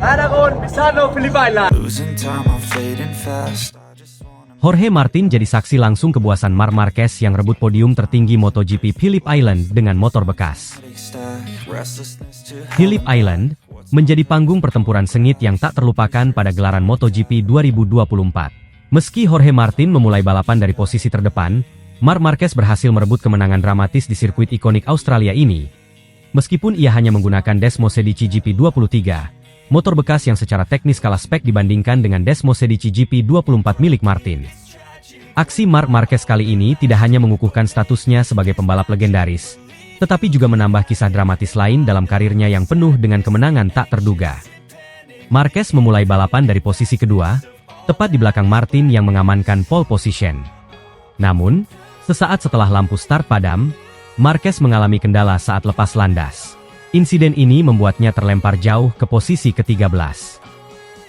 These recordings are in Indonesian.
Aragon, Misano, Phillip Island. Losing time, I'm fading fast. Jorge Martin jadi saksi langsung kepuasan Marc Marquez yang rebut podium tertinggi MotoGP Phillip Island dengan motor bekas. Phillip Island menjadi panggung pertempuran sengit yang tak terlupakan pada gelaran MotoGP 2024. Meski Jorge Martin memulai balapan dari posisi terdepan, Marc Marquez berhasil merebut kemenangan dramatis di sirkuit ikonik Australia ini. Meskipun ia hanya menggunakan Desmos Edici GP23, motor bekas yang secara teknis kalah spek dibandingkan dengan Desmos Edici GP24 milik Martin. Aksi Marc Marquez kali ini tidak hanya mengukuhkan statusnya sebagai pembalap legendaris, tetapi juga menambah kisah dramatis lain dalam karirnya yang penuh dengan kemenangan tak terduga. Marquez memulai balapan dari posisi kedua, tepat di belakang Martin yang mengamankan pole position. Namun, sesaat setelah lampu start padam, Marquez mengalami kendala saat lepas landas. Insiden ini membuatnya terlempar jauh ke posisi ke-13.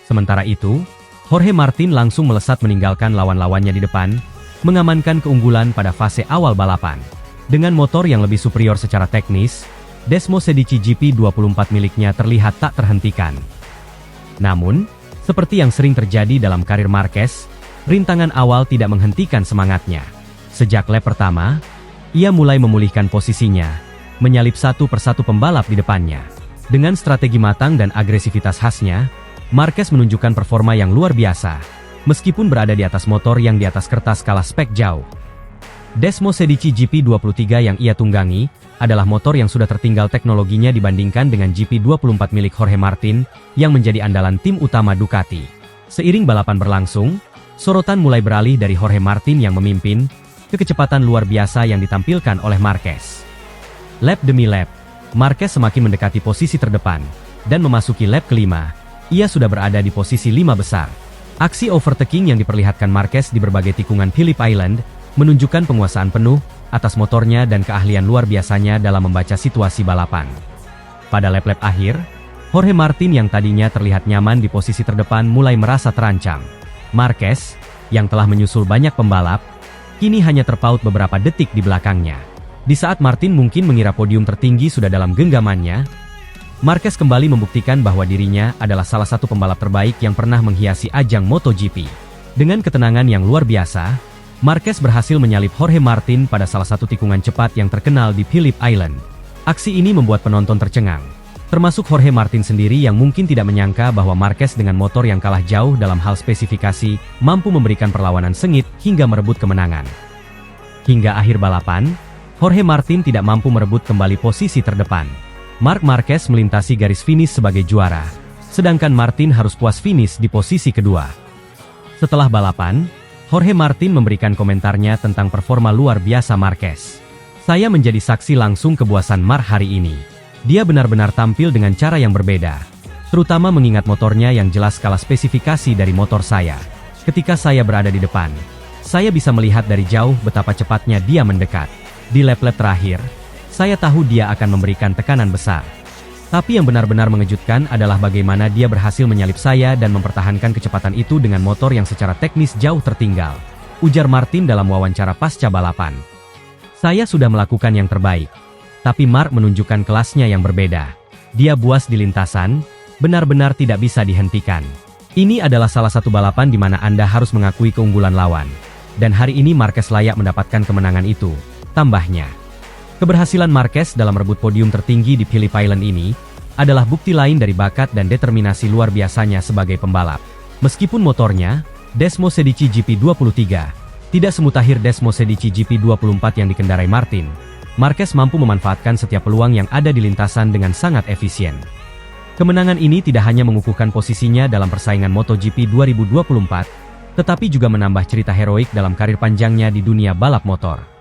Sementara itu, Jorge Martin langsung melesat meninggalkan lawan-lawannya di depan, mengamankan keunggulan pada fase awal balapan. Dengan motor yang lebih superior secara teknis, Desmos Edici GP24 miliknya terlihat tak terhentikan. Namun, seperti yang sering terjadi dalam karir Marquez, rintangan awal tidak menghentikan semangatnya. Sejak lap pertama, ia mulai memulihkan posisinya, menyalip satu persatu pembalap di depannya. Dengan strategi matang dan agresivitas khasnya, Marquez menunjukkan performa yang luar biasa, meskipun berada di atas motor yang di atas kertas kalah spek jauh. Desmos Edici GP23 yang ia tunggangi, adalah motor yang sudah tertinggal teknologinya dibandingkan dengan GP24 milik Jorge Martin, yang menjadi andalan tim utama Ducati. Seiring balapan berlangsung, sorotan mulai beralih dari Jorge Martin yang memimpin, ke kecepatan luar biasa yang ditampilkan oleh Marquez. Lap demi lap, Marquez semakin mendekati posisi terdepan, dan memasuki lap kelima, ia sudah berada di posisi 5 besar. Aksi overtaking yang diperlihatkan Marquez di berbagai tikungan Phillip Island, menunjukkan penguasaan penuh, atas motornya dan keahlian luar biasanya dalam membaca situasi balapan. Pada lap-lap akhir, Jorge Martin yang tadinya terlihat nyaman di posisi terdepan mulai merasa terancam. Marquez, yang telah menyusul banyak pembalap, kini hanya terpaut beberapa detik di belakangnya. Di saat Martin mungkin mengira podium tertinggi sudah dalam genggamannya, Marquez kembali membuktikan bahwa dirinya adalah salah satu pembalap terbaik yang pernah menghiasi ajang MotoGP. Dengan ketenangan yang luar biasa, Marquez berhasil menyalip Jorge Martin pada salah satu tikungan cepat yang terkenal di Phillip Island. Aksi ini membuat penonton tercengang, termasuk Jorge Martin sendiri yang mungkin tidak menyangka bahwa Marquez dengan motor yang kalah jauh dalam hal spesifikasi, mampu memberikan perlawanan sengit hingga merebut kemenangan. Hingga akhir balapan, Jorge Martin tidak mampu merebut kembali posisi terdepan. Marc Marquez melintasi garis finish sebagai juara, sedangkan Martin harus puas finish di posisi kedua. Setelah balapan, Jorge Martin memberikan komentarnya tentang performa luar biasa Marquez. Saya menjadi saksi langsung kepuasan Marc hari ini. Dia benar-benar tampil dengan cara yang berbeda, terutama mengingat motornya yang jelas kalah spesifikasi dari motor saya. Ketika saya berada di depan, saya bisa melihat dari jauh betapa cepatnya dia mendekat. Di lap-lap terakhir, saya tahu dia akan memberikan tekanan besar. Tapi yang benar-benar mengejutkan adalah bagaimana dia berhasil menyalip saya dan mempertahankan kecepatan itu dengan motor yang secara teknis jauh tertinggal, ujar Martin dalam wawancara pasca balapan. Saya sudah melakukan yang terbaik. Tapi Marc menunjukkan kelasnya yang berbeda. Dia buas di lintasan, benar-benar tidak bisa dihentikan. Ini adalah salah satu balapan di mana Anda harus mengakui keunggulan lawan. Dan hari ini Marquez layak mendapatkan kemenangan itu. Tambahnya, keberhasilan Marquez dalam merebut podium tertinggi di Phillip Island ini adalah bukti lain dari bakat dan determinasi luar biasanya sebagai pembalap. Meskipun motornya, Desmos Edici GP23, tidak semutakhir Desmos Edici GP24 yang dikendarai Martin, Marquez mampu memanfaatkan setiap peluang yang ada di lintasan dengan sangat efisien. Kemenangan ini tidak hanya mengukuhkan posisinya dalam persaingan MotoGP 2024, tetapi juga menambah cerita heroik dalam karir panjangnya di dunia balap motor.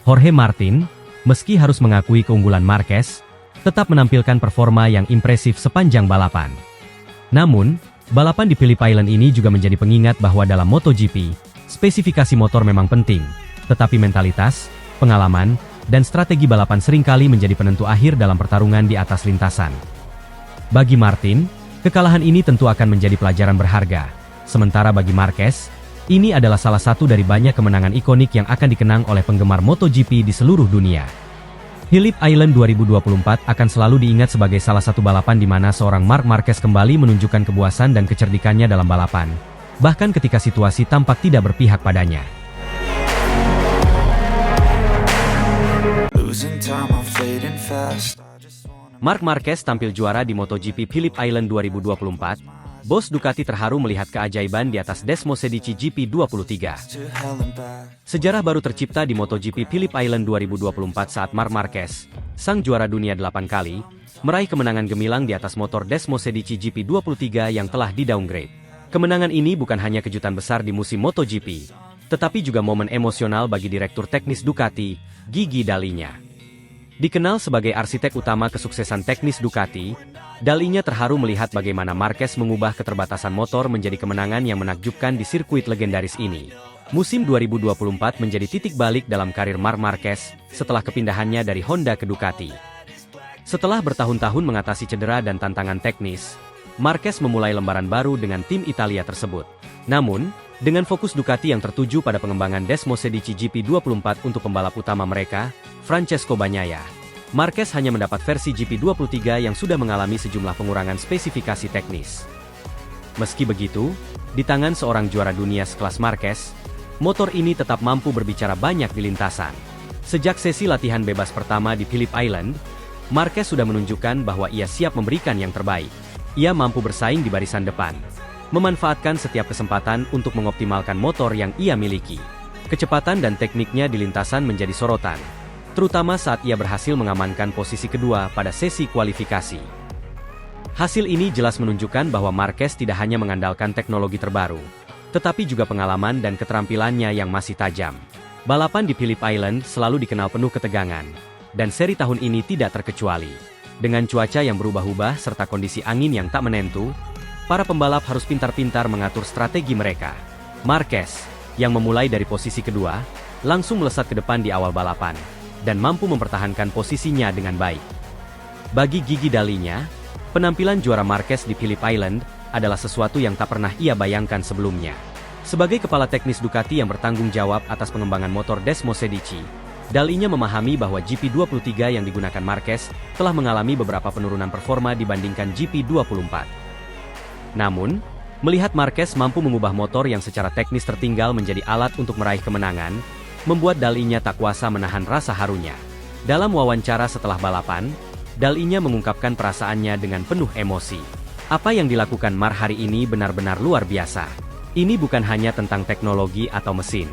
Jorge Martin, meski harus mengakui keunggulan Marquez, tetap menampilkan performa yang impresif sepanjang balapan. Namun, balapan di Phillip Island ini juga menjadi pengingat bahwa dalam MotoGP, spesifikasi motor memang penting, tetapi mentalitas, pengalaman, dan strategi balapan seringkali menjadi penentu akhir dalam pertarungan di atas lintasan. Bagi Martin, kekalahan ini tentu akan menjadi pelajaran berharga, sementara bagi Marquez, ini adalah salah satu dari banyak kemenangan ikonik yang akan dikenang oleh penggemar MotoGP di seluruh dunia. Phillip Island 2024 akan selalu diingat sebagai salah satu balapan di mana seorang Marc Marquez kembali menunjukkan kepuasan dan kecerdikannya dalam balapan, bahkan ketika situasi tampak tidak berpihak padanya. Losing time, I'm fading fast. Marc Marquez tampil juara di MotoGP Phillip Island 2024. Bos Ducati terharu melihat keajaiban di atas Desmosedici GP23. To hell and back. Sejarah baru tercipta di MotoGP Phillip Island 2024 saat Marc Marquez, sang juara dunia 8 kali, meraih kemenangan gemilang di atas motor Desmosedici GP23 yang telah di-downgrade. Kemenangan ini bukan hanya kejutan besar di musim MotoGP, tetapi juga momen emosional bagi Direktur Teknis Ducati, Gigi Dall'Igna. Dikenal sebagai arsitek utama kesuksesan teknis Ducati, Dall'Igna terharu melihat bagaimana Marquez mengubah keterbatasan motor menjadi kemenangan yang menakjubkan di sirkuit legendaris ini. Musim 2024 menjadi titik balik dalam karir Marc Marquez setelah kepindahannya dari Honda ke Ducati. Setelah bertahun-tahun mengatasi cedera dan tantangan teknis, Marquez memulai lembaran baru dengan tim Italia tersebut. Namun, dengan fokus Ducati yang tertuju pada pengembangan Desmosedici GP24 untuk pembalap utama mereka, Francesco Bagnaia, Marquez hanya mendapat versi GP23 yang sudah mengalami sejumlah pengurangan spesifikasi teknis. Meski begitu, di tangan seorang juara dunia sekelas Marquez, motor ini tetap mampu berbicara banyak di lintasan. Sejak sesi latihan bebas pertama di Phillip Island, Marquez sudah menunjukkan bahwa ia siap memberikan yang terbaik. Ia mampu bersaing di barisan depan, memanfaatkan setiap kesempatan untuk mengoptimalkan motor yang ia miliki. Kecepatan dan tekniknya di lintasan menjadi sorotan, terutama saat ia berhasil mengamankan posisi kedua pada sesi kualifikasi. Hasil ini jelas menunjukkan bahwa Marquez tidak hanya mengandalkan teknologi terbaru, tetapi juga pengalaman dan keterampilannya yang masih tajam. Balapan di Phillip Island selalu dikenal penuh ketegangan, dan seri tahun ini tidak terkecuali. Dengan cuaca yang berubah-ubah serta kondisi angin yang tak menentu, para pembalap harus pintar-pintar mengatur strategi mereka. Marquez, yang memulai dari posisi kedua, langsung melesat ke depan di awal balapan, dan mampu mempertahankan posisinya dengan baik. Bagi Gigi Dall'Igna, penampilan juara Marquez di Phillip Island adalah sesuatu yang tak pernah ia bayangkan sebelumnya. Sebagai kepala teknis Ducati yang bertanggung jawab atas pengembangan motor Desmosedici, Dall'Igna memahami bahwa GP23 yang digunakan Marquez telah mengalami beberapa penurunan performa dibandingkan GP24. Namun, melihat Marquez mampu mengubah motor yang secara teknis tertinggal menjadi alat untuk meraih kemenangan, membuat Dall'Igna tak kuasa menahan rasa harunya. Dalam wawancara setelah balapan, Dall'Igna mengungkapkan perasaannya dengan penuh emosi. Apa yang dilakukan Marc hari ini benar-benar luar biasa. Ini bukan hanya tentang teknologi atau mesin.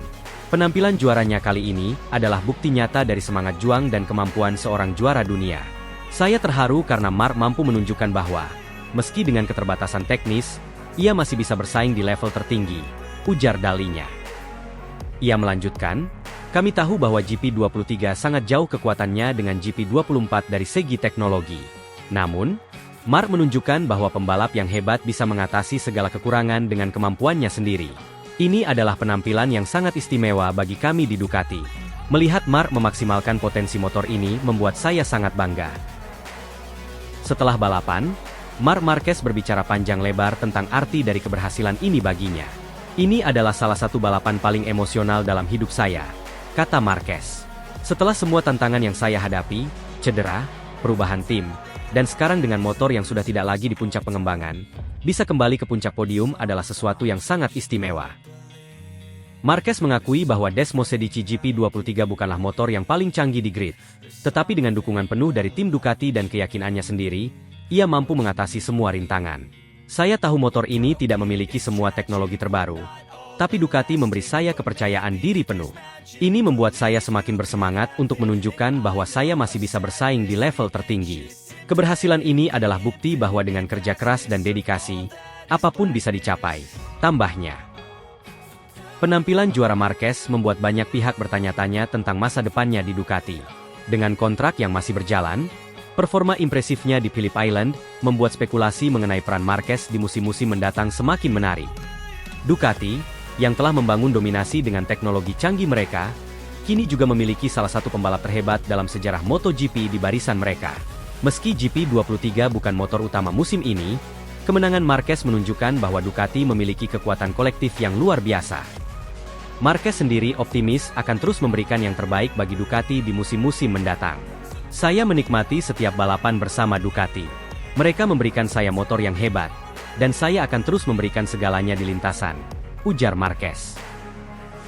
Penampilan juaranya kali ini adalah bukti nyata dari semangat juang dan kemampuan seorang juara dunia. Saya terharu karena Marc mampu menunjukkan bahwa, meski dengan keterbatasan teknis, ia masih bisa bersaing di level tertinggi, ujar Dall'Igna. Ia melanjutkan, kami tahu bahwa GP23 sangat jauh kekuatannya dengan GP24 dari segi teknologi. Namun, Marc menunjukkan bahwa pembalap yang hebat bisa mengatasi segala kekurangan dengan kemampuannya sendiri. Ini adalah penampilan yang sangat istimewa bagi kami di Ducati. Melihat Marc memaksimalkan potensi motor ini membuat saya sangat bangga. Setelah balapan, Marc Marquez berbicara panjang lebar tentang arti dari keberhasilan ini baginya. Ini adalah salah satu balapan paling emosional dalam hidup saya, kata Marquez. Setelah semua tantangan yang saya hadapi, cedera, perubahan tim, dan sekarang dengan motor yang sudah tidak lagi di puncak pengembangan, bisa kembali ke puncak podium adalah sesuatu yang sangat istimewa. Marquez mengakui bahwa Desmosedici GP23 bukanlah motor yang paling canggih di grid, tetapi dengan dukungan penuh dari tim Ducati dan keyakinannya sendiri, ia mampu mengatasi semua rintangan. Saya tahu motor ini tidak memiliki semua teknologi terbaru, tapi Ducati memberi saya kepercayaan diri penuh. Ini membuat saya semakin bersemangat untuk menunjukkan bahwa saya masih bisa bersaing di level tertinggi. Keberhasilan ini adalah bukti bahwa dengan kerja keras dan dedikasi, apapun bisa dicapai, tambahnya. Penampilan juara Marquez membuat banyak pihak bertanya-tanya tentang masa depannya di Ducati. Dengan kontrak yang masih berjalan, performa impresifnya di Phillip Island membuat spekulasi mengenai peran Marquez di musim-musim mendatang semakin menarik. Ducati, yang telah membangun dominasi dengan teknologi canggih mereka, kini juga memiliki salah satu pembalap terhebat dalam sejarah MotoGP di barisan mereka. Meski GP23 bukan motor utama musim ini, kemenangan Marquez menunjukkan bahwa Ducati memiliki kekuatan kolektif yang luar biasa. Marquez sendiri optimis akan terus memberikan yang terbaik bagi Ducati di musim-musim mendatang. Saya menikmati setiap balapan bersama Ducati. Mereka memberikan saya motor yang hebat, dan saya akan terus memberikan segalanya di lintasan, ujar Marquez.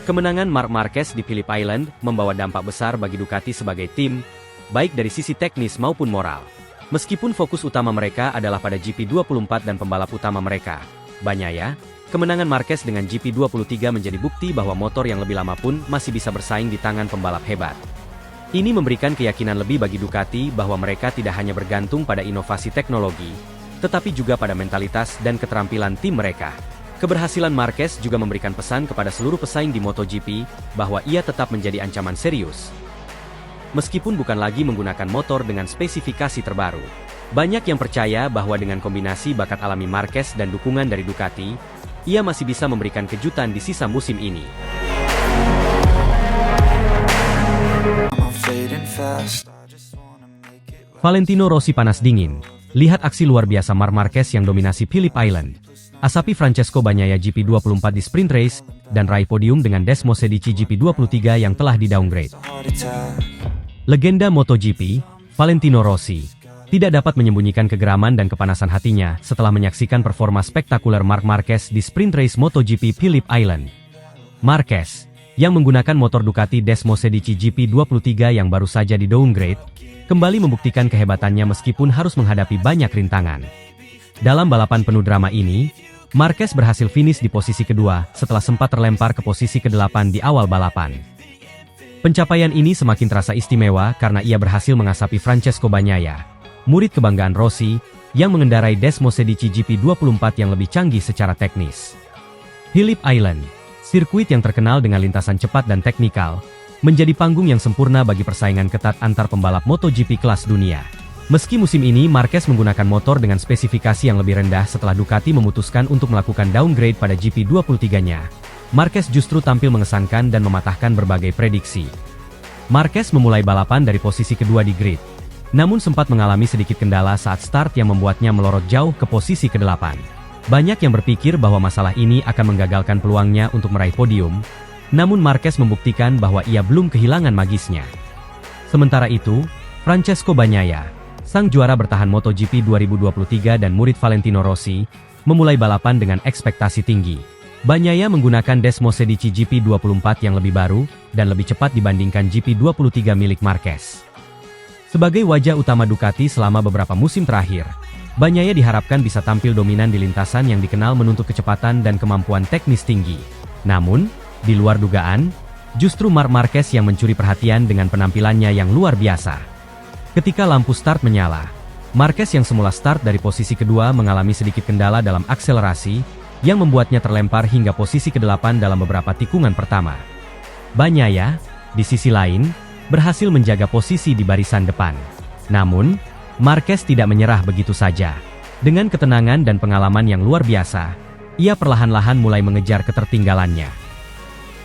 Kemenangan Marc Marquez di Phillip Island membawa dampak besar bagi Ducati sebagai tim, baik dari sisi teknis maupun moral. Meskipun fokus utama mereka adalah pada GP24 dan pembalap utama mereka, Bagnaia, kemenangan Marquez dengan GP23 menjadi bukti bahwa motor yang lebih lama pun masih bisa bersaing di tangan pembalap hebat. Ini memberikan keyakinan lebih bagi Ducati bahwa mereka tidak hanya bergantung pada inovasi teknologi, tetapi juga pada mentalitas dan keterampilan tim mereka. Keberhasilan Marquez juga memberikan pesan kepada seluruh pesaing di MotoGP bahwa ia tetap menjadi ancaman serius. Meskipun bukan lagi menggunakan motor dengan spesifikasi terbaru, banyak yang percaya bahwa dengan kombinasi bakat alami Marquez dan dukungan dari Ducati, ia masih bisa memberikan kejutan di sisa musim ini. Valentino Rossi panas dingin. Lihat aksi luar biasa Marc Marquez yang dominasi Phillip Island. Asapi Francesco Bagnaia GP24 di sprint race, dan raih podium dengan Desmo Sedici GP23 yang telah di-downgrade. Legenda MotoGP, Valentino Rossi, tidak dapat menyembunyikan kegeraman dan kepanasan hatinya setelah menyaksikan performa spektakuler Marc Marquez di sprint race MotoGP Phillip Island. Marquez, yang menggunakan motor Ducati Desmo Sedici GP23 yang baru saja di-downgrade, kembali membuktikan kehebatannya meskipun harus menghadapi banyak rintangan. Dalam balapan penuh drama ini, Marquez berhasil finish di posisi kedua setelah sempat terlempar ke posisi ke-8 di awal balapan. Pencapaian ini semakin terasa istimewa karena ia berhasil mengasapi Francesco Bagnaia, murid kebanggaan Rossi, yang mengendarai Desmo Sedici GP24 yang lebih canggih secara teknis. Phillip Island, sirkuit yang terkenal dengan lintasan cepat dan teknikal, menjadi panggung yang sempurna bagi persaingan ketat antar pembalap MotoGP kelas dunia. Meski musim ini Marquez menggunakan motor dengan spesifikasi yang lebih rendah setelah Ducati memutuskan untuk melakukan downgrade pada GP23-nya, Marquez justru tampil mengesankan dan mematahkan berbagai prediksi. Marquez memulai balapan dari posisi kedua di grid, namun sempat mengalami sedikit kendala saat start yang membuatnya melorot jauh ke posisi ke-8. Banyak yang berpikir bahwa masalah ini akan menggagalkan peluangnya untuk meraih podium, namun Marquez membuktikan bahwa ia belum kehilangan magisnya. Sementara itu, Francesco Bagnaia, sang juara bertahan MotoGP 2023 dan murid Valentino Rossi, memulai balapan dengan ekspektasi tinggi. Bagnaia menggunakan Desmo Sedici GP24 yang lebih baru dan lebih cepat dibandingkan GP23 milik Marquez. Sebagai wajah utama Ducati selama beberapa musim terakhir, Bagnaia diharapkan bisa tampil dominan di lintasan yang dikenal menuntut kecepatan dan kemampuan teknis tinggi. Namun, di luar dugaan, justru Marc Marquez yang mencuri perhatian dengan penampilannya yang luar biasa. Ketika lampu start menyala, Marquez yang semula start dari posisi kedua mengalami sedikit kendala dalam akselerasi, yang membuatnya terlempar hingga posisi ke-8 dalam beberapa tikungan pertama. Bagnaia, di sisi lain, berhasil menjaga posisi di barisan depan. Namun, Marquez tidak menyerah begitu saja. Dengan ketenangan dan pengalaman yang luar biasa, ia perlahan-lahan mulai mengejar ketertinggalannya.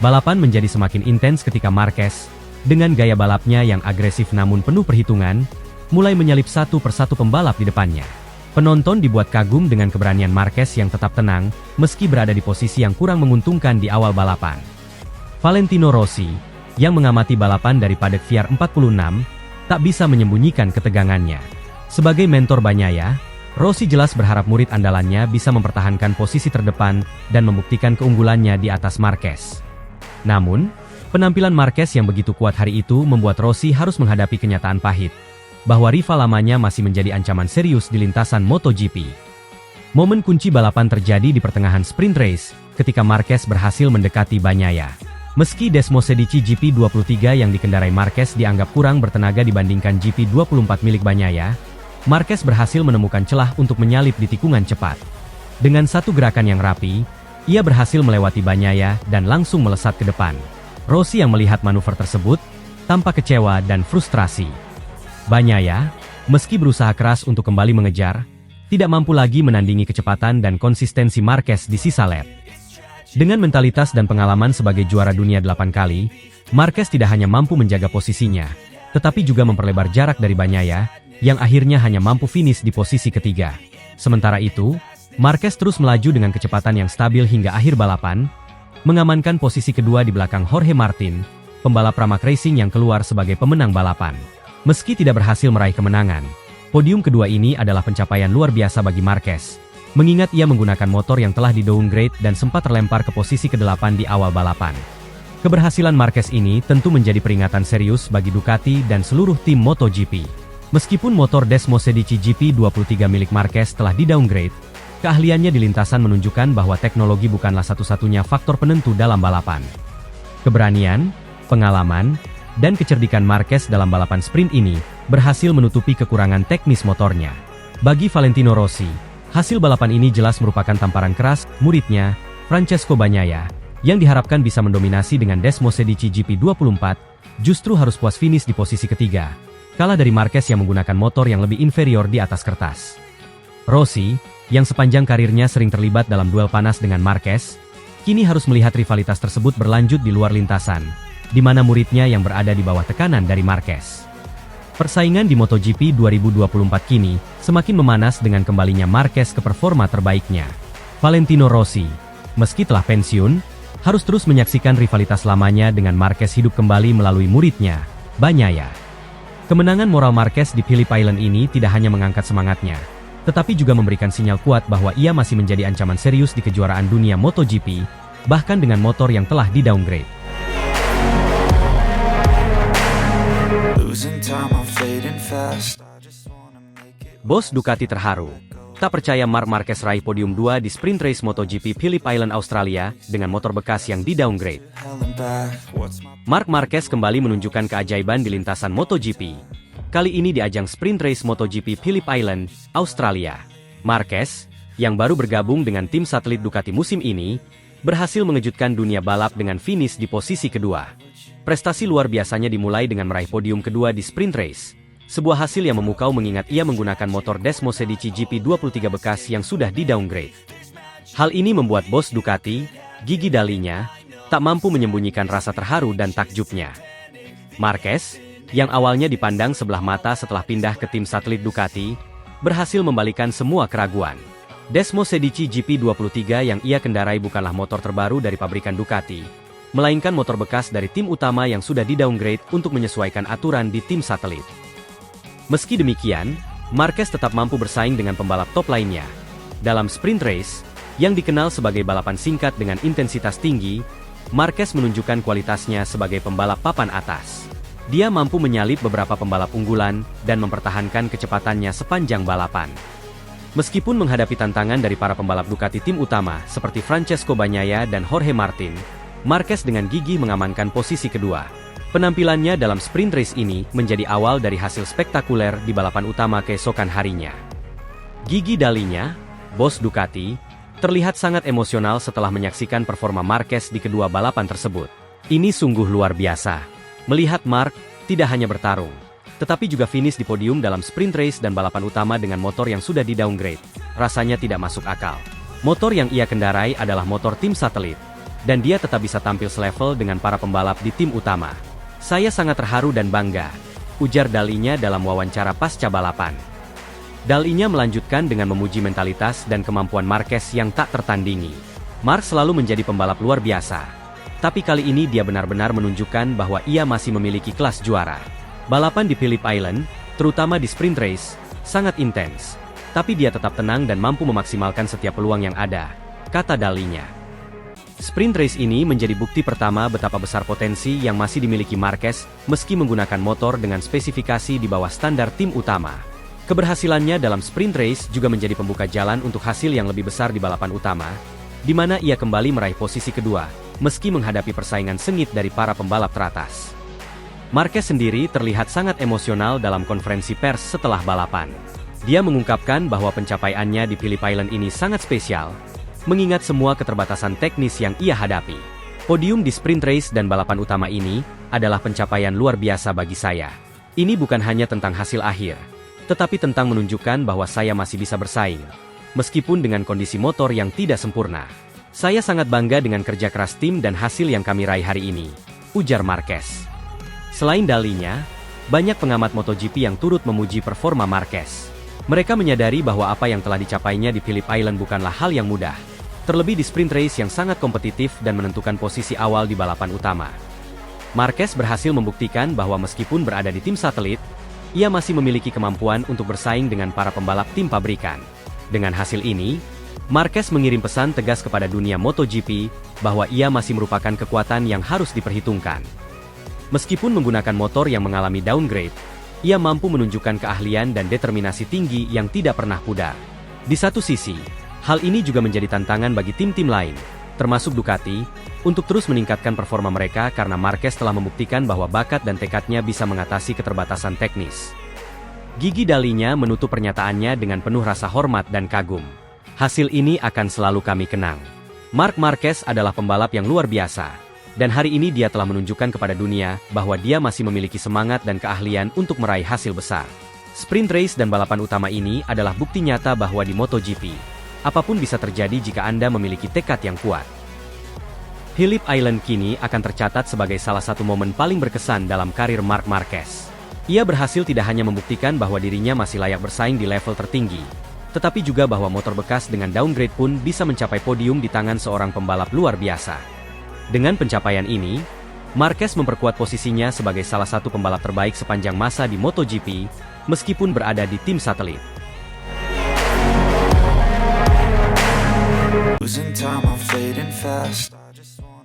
Balapan menjadi semakin intens ketika Marquez, dengan gaya balapnya yang agresif namun penuh perhitungan, mulai menyalip satu persatu pembalap di depannya. Penonton dibuat kagum dengan keberanian Marquez yang tetap tenang, meski berada di posisi yang kurang menguntungkan di awal balapan. Valentino Rossi, yang mengamati balapan dari paddock VR 46, tak bisa menyembunyikan ketegangannya. Sebagai mentor Bagnaia, Rossi jelas berharap murid andalannya bisa mempertahankan posisi terdepan dan membuktikan keunggulannya di atas Marquez. Namun, penampilan Marquez yang begitu kuat hari itu membuat Rossi harus menghadapi kenyataan pahit, bahwa rival lamanya masih menjadi ancaman serius di lintasan MotoGP. Momen kunci balapan terjadi di pertengahan sprint race, ketika Marquez berhasil mendekati Bagnaia. Meski Desmo Sedici GP23 yang dikendarai Marquez dianggap kurang bertenaga dibandingkan GP24 milik Bagnaia, Marquez berhasil menemukan celah untuk menyalip di tikungan cepat. Dengan satu gerakan yang rapi, ia berhasil melewati Bagnaia dan langsung melesat ke depan. Rossi yang melihat manuver tersebut, tampak kecewa dan frustrasi. Bagnaia, meski berusaha keras untuk kembali mengejar, tidak mampu lagi menandingi kecepatan dan konsistensi Marquez di sisa lap. Dengan mentalitas dan pengalaman sebagai juara dunia 8 kali, Marquez tidak hanya mampu menjaga posisinya, tetapi juga memperlebar jarak dari Bagnaia, yang akhirnya hanya mampu finish di posisi ketiga. Sementara itu, Marquez terus melaju dengan kecepatan yang stabil hingga akhir balapan, mengamankan posisi kedua di belakang Jorge Martin, pembalap Pramac Racing yang keluar sebagai pemenang balapan. Meski tidak berhasil meraih kemenangan, podium kedua ini adalah pencapaian luar biasa bagi Marquez, mengingat ia menggunakan motor yang telah di-downgrade dan sempat terlempar ke posisi ke-8 di awal balapan. Keberhasilan Marquez ini tentu menjadi peringatan serius bagi Ducati dan seluruh tim MotoGP. Meskipun motor Desmosedici GP23 milik Marquez telah di-downgrade, keahliannya di lintasan menunjukkan bahwa teknologi bukanlah satu-satunya faktor penentu dalam balapan. Keberanian, pengalaman, dan kecerdikan Marquez dalam balapan sprint ini berhasil menutupi kekurangan teknis motornya. Bagi Valentino Rossi, hasil balapan ini jelas merupakan tamparan keras muridnya, Francesco Bagnaia, yang diharapkan bisa mendominasi dengan Desmosedici GP24, justru harus puas finish di posisi ketiga, kalah dari Marquez yang menggunakan motor yang lebih inferior di atas kertas. Rossi, yang sepanjang karirnya sering terlibat dalam duel panas dengan Marquez, kini harus melihat rivalitas tersebut berlanjut di luar lintasan, di mana muridnya yang berada di bawah tekanan dari Marquez. Persaingan di MotoGP 2024 kini semakin memanas dengan kembalinya Marquez ke performa terbaiknya. Valentino Rossi, meski telah pensiun, harus terus menyaksikan rivalitas lamanya dengan Marquez hidup kembali melalui muridnya, Bagnaia. Kemenangan moral Marquez di Phillip Island ini tidak hanya mengangkat semangatnya, tetapi juga memberikan sinyal kuat bahwa ia masih menjadi ancaman serius di kejuaraan dunia MotoGP, bahkan dengan motor yang telah di-downgrade. Bos Ducati terharu. Tak percaya Marc Marquez raih podium 2 di sprint race MotoGP Phillip Island Australia dengan motor bekas yang di-downgrade. Marc Marquez kembali menunjukkan keajaiban di lintasan MotoGP. Kali ini di ajang sprint race MotoGP Phillip Island, Australia. Marquez, yang baru bergabung dengan tim satelit Ducati musim ini, berhasil mengejutkan dunia balap dengan finish di posisi kedua. Prestasi luar biasanya dimulai dengan meraih podium kedua di sprint race. Sebuah hasil yang memukau mengingat ia menggunakan motor Desmosedici GP23 bekas yang sudah di-downgrade. Hal ini membuat bos Ducati, Gigi Dalinya, tak mampu menyembunyikan rasa terharu dan takjubnya. Marquez, yang awalnya dipandang sebelah mata setelah pindah ke tim satelit Ducati, berhasil membalikan semua keraguan. Desmosedici GP23 yang ia kendarai bukanlah motor terbaru dari pabrikan Ducati, melainkan motor bekas dari tim utama yang sudah di-downgrade untuk menyesuaikan aturan di tim satelit. Meski demikian, Marquez tetap mampu bersaing dengan pembalap top lainnya. Dalam sprint race, yang dikenal sebagai balapan singkat dengan intensitas tinggi, Marquez menunjukkan kualitasnya sebagai pembalap papan atas. Dia mampu menyalip beberapa pembalap unggulan dan mempertahankan kecepatannya sepanjang balapan. Meskipun menghadapi tantangan dari para pembalap Ducati tim utama seperti Francesco Bagnaia dan Jorge Martin, Marquez dengan gigih mengamankan posisi kedua. Penampilannya dalam sprint race ini menjadi awal dari hasil spektakuler di balapan utama keesokan harinya. Gigi Dalinya, bos Ducati, terlihat sangat emosional setelah menyaksikan performa Marquez di kedua balapan tersebut. Ini sungguh luar biasa. Melihat Marc tidak hanya bertarung, tetapi juga finish di podium dalam sprint race dan balapan utama dengan motor yang sudah di-downgrade. Rasanya tidak masuk akal. Motor yang ia kendarai adalah motor tim satelit, dan dia tetap bisa tampil selevel dengan para pembalap di tim utama. Saya sangat terharu dan bangga, ujar Dalinya dalam wawancara pasca balapan. Dalinya melanjutkan dengan memuji mentalitas dan kemampuan Marquez yang tak tertandingi. Marc selalu menjadi pembalap luar biasa, tapi kali ini dia benar-benar menunjukkan bahwa ia masih memiliki kelas juara. Balapan di Phillip Island, terutama di sprint race, sangat intens, tapi dia tetap tenang dan mampu memaksimalkan setiap peluang yang ada, kata Dalinya. Sprint race ini menjadi bukti pertama betapa besar potensi yang masih dimiliki Marquez meski menggunakan motor dengan spesifikasi di bawah standar tim utama. Keberhasilannya dalam sprint race juga menjadi pembuka jalan untuk hasil yang lebih besar di balapan utama, di mana ia kembali meraih posisi kedua, meski menghadapi persaingan sengit dari para pembalap teratas. Marquez sendiri terlihat sangat emosional dalam konferensi pers setelah balapan. Dia mengungkapkan bahwa pencapaiannya di Phillip Island ini sangat spesial, mengingat semua keterbatasan teknis yang ia hadapi. Podium di sprint race dan balapan utama ini adalah pencapaian luar biasa bagi saya. Ini bukan hanya tentang hasil akhir, tetapi tentang menunjukkan bahwa saya masih bisa bersaing, meskipun dengan kondisi motor yang tidak sempurna. Saya sangat bangga dengan kerja keras tim dan hasil yang kami raih hari ini, ujar Marquez. Selain Dalinya, banyak pengamat MotoGP yang turut memuji performa Marquez. Mereka menyadari bahwa apa yang telah dicapainya di Phillip Island bukanlah hal yang mudah, terlebih di sprint race yang sangat kompetitif dan menentukan posisi awal di balapan utama. Marquez berhasil membuktikan bahwa meskipun berada di tim satelit, ia masih memiliki kemampuan untuk bersaing dengan para pembalap tim pabrikan. Dengan hasil ini, Marquez mengirim pesan tegas kepada dunia MotoGP bahwa ia masih merupakan kekuatan yang harus diperhitungkan. Meskipun menggunakan motor yang mengalami downgrade, ia mampu menunjukkan keahlian dan determinasi tinggi yang tidak pernah pudar. Di satu sisi, hal ini juga menjadi tantangan bagi tim-tim lain, termasuk Ducati, untuk terus meningkatkan performa mereka karena Marquez telah membuktikan bahwa bakat dan tekadnya bisa mengatasi keterbatasan teknis. Gigi Dalinya menutup pernyataannya dengan penuh rasa hormat dan kagum. Hasil ini akan selalu kami kenang. Marc Marquez adalah pembalap yang luar biasa, dan hari ini dia telah menunjukkan kepada dunia bahwa dia masih memiliki semangat dan keahlian untuk meraih hasil besar. Sprint race dan balapan utama ini adalah bukti nyata bahwa di MotoGP, apapun bisa terjadi jika Anda memiliki tekad yang kuat. Phillip Island kini akan tercatat sebagai salah satu momen paling berkesan dalam karir Marc Marquez. Ia berhasil tidak hanya membuktikan bahwa dirinya masih layak bersaing di level tertinggi, tetapi juga bahwa motor bekas dengan downgrade pun bisa mencapai podium di tangan seorang pembalap luar biasa. Dengan pencapaian ini, Marquez memperkuat posisinya sebagai salah satu pembalap terbaik sepanjang masa di MotoGP, meskipun berada di tim satelit. Losing time, I'm fading fast.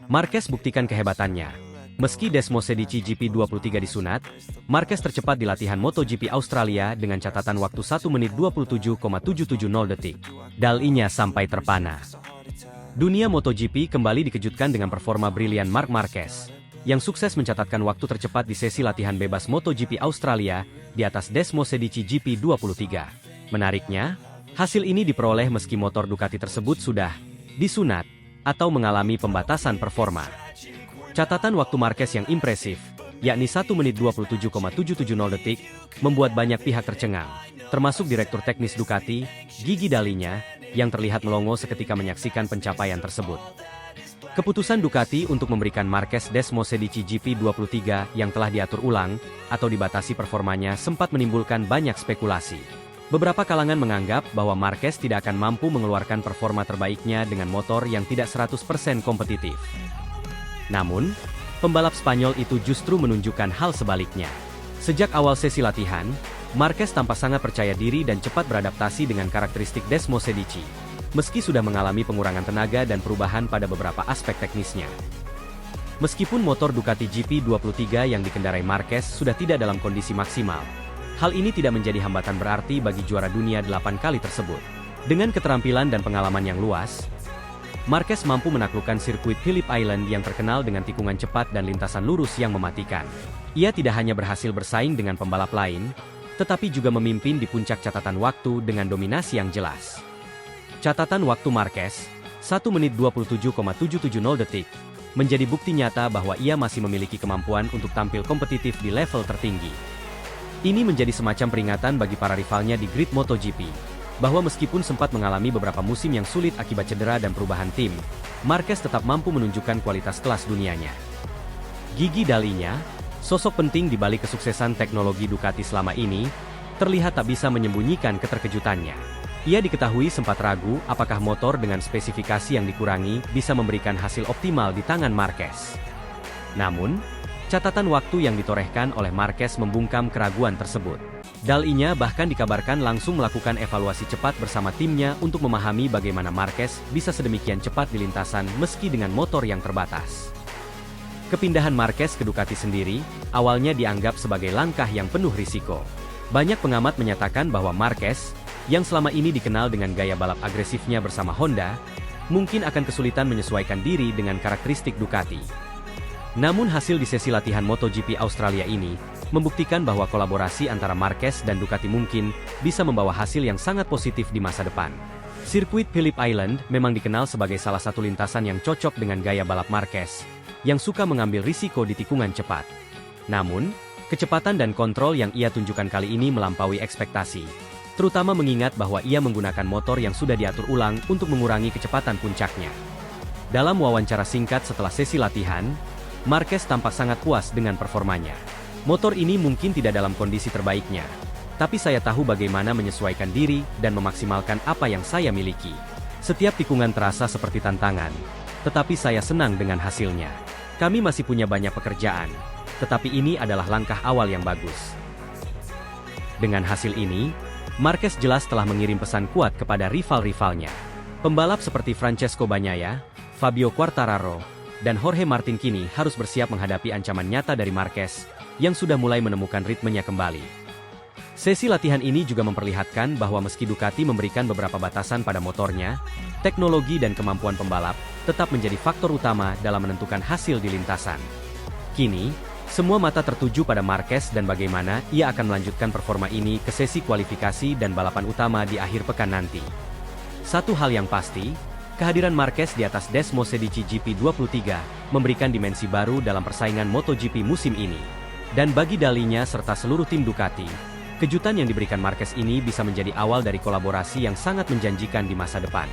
Marquez buktikan kehebatannya. Meski Desmosedici GP23 disunat, Marquez tercepat di latihan MotoGP Australia dengan catatan waktu 1 menit 27,770 detik. Dalinya sampai terpana. Dunia MotoGP kembali dikejutkan dengan performa brilian Marc Marquez, yang sukses mencatatkan waktu tercepat di sesi latihan bebas MotoGP Australia di atas Desmosedici GP23. Menariknya, hasil ini diperoleh meski motor Ducati tersebut sudah disunat atau mengalami pembatasan performa. Catatan waktu Marquez yang impresif, yakni 1 menit 27,770 detik, membuat banyak pihak tercengang, termasuk Direktur Teknis Ducati, Gigi Dalinya, yang terlihat melongo seketika menyaksikan pencapaian tersebut. Keputusan Ducati untuk memberikan Marquez Desmosedici GP23 yang telah diatur ulang, atau dibatasi performanya sempat menimbulkan banyak spekulasi. Beberapa kalangan menganggap bahwa Marquez tidak akan mampu mengeluarkan performa terbaiknya dengan motor yang tidak 100% kompetitif. Namun, pembalap Spanyol itu justru menunjukkan hal sebaliknya. Sejak awal sesi latihan, Marquez tampak sangat percaya diri dan cepat beradaptasi dengan karakteristik Desmosedici, meski sudah mengalami pengurangan tenaga dan perubahan pada beberapa aspek teknisnya. Meskipun motor Ducati GP23 yang dikendarai Marquez sudah tidak dalam kondisi maksimal, hal ini tidak menjadi hambatan berarti bagi juara dunia 8 kali tersebut. Dengan keterampilan dan pengalaman yang luas, Marquez mampu menaklukkan sirkuit Phillip Island yang terkenal dengan tikungan cepat dan lintasan lurus yang mematikan. Ia tidak hanya berhasil bersaing dengan pembalap lain, tetapi juga memimpin di puncak catatan waktu dengan dominasi yang jelas. Catatan waktu Marquez, 1 menit 27,770 detik, menjadi bukti nyata bahwa ia masih memiliki kemampuan untuk tampil kompetitif di level tertinggi. Ini menjadi semacam peringatan bagi para rivalnya di grid MotoGP, bahwa meskipun sempat mengalami beberapa musim yang sulit akibat cedera dan perubahan tim, Marquez tetap mampu menunjukkan kualitas kelas dunianya. Gigi Dalinya, sosok penting di balik kesuksesan teknologi Ducati selama ini, terlihat tak bisa menyembunyikan keterkejutannya. Ia diketahui sempat ragu apakah motor dengan spesifikasi yang dikurangi bisa memberikan hasil optimal di tangan Marquez. Namun, catatan waktu yang ditorehkan oleh Marquez membungkam keraguan tersebut. Dalinya bahkan dikabarkan langsung melakukan evaluasi cepat bersama timnya untuk memahami bagaimana Marquez bisa sedemikian cepat di lintasan meski dengan motor yang terbatas. Kepindahan Marquez ke Ducati sendiri, awalnya dianggap sebagai langkah yang penuh risiko. Banyak pengamat menyatakan bahwa Marquez, yang selama ini dikenal dengan gaya balap agresifnya bersama Honda, mungkin akan kesulitan menyesuaikan diri dengan karakteristik Ducati. Namun hasil di sesi latihan MotoGP Australia ini, membuktikan bahwa kolaborasi antara Marquez dan Ducati mungkin bisa membawa hasil yang sangat positif di masa depan. Sirkuit Phillip Island memang dikenal sebagai salah satu lintasan yang cocok dengan gaya balap Marquez, yang suka mengambil risiko di tikungan cepat. Namun, kecepatan dan kontrol yang ia tunjukkan kali ini melampaui ekspektasi, terutama mengingat bahwa ia menggunakan motor yang sudah diatur ulang untuk mengurangi kecepatan puncaknya. Dalam wawancara singkat setelah sesi latihan, Marquez tampak sangat puas dengan performanya. Motor ini mungkin tidak dalam kondisi terbaiknya, tapi saya tahu bagaimana menyesuaikan diri dan memaksimalkan apa yang saya miliki. Setiap tikungan terasa seperti tantangan, tetapi saya senang dengan hasilnya. Kami masih punya banyak pekerjaan, tetapi ini adalah langkah awal yang bagus. Dengan hasil ini, Marquez jelas telah mengirim pesan kuat kepada rival-rivalnya. Pembalap seperti Francesco Bagnaia, Fabio Quartararo, dan Jorge Martin kini harus bersiap menghadapi ancaman nyata dari Marquez, yang sudah mulai menemukan ritmenya kembali. Sesi latihan ini juga memperlihatkan bahwa meski Ducati memberikan beberapa batasan pada motornya, teknologi dan kemampuan pembalap tetap menjadi faktor utama dalam menentukan hasil di lintasan. Kini, semua mata tertuju pada Marquez dan bagaimana ia akan melanjutkan performa ini ke sesi kualifikasi dan balapan utama di akhir pekan nanti. Satu hal yang pasti, kehadiran Marquez di atas Desmos Medici GP23 memberikan dimensi baru dalam persaingan MotoGP musim ini. Dan bagi dalinya serta seluruh tim Ducati, kejutan yang diberikan Marquez ini bisa menjadi awal dari kolaborasi yang sangat menjanjikan di masa depan.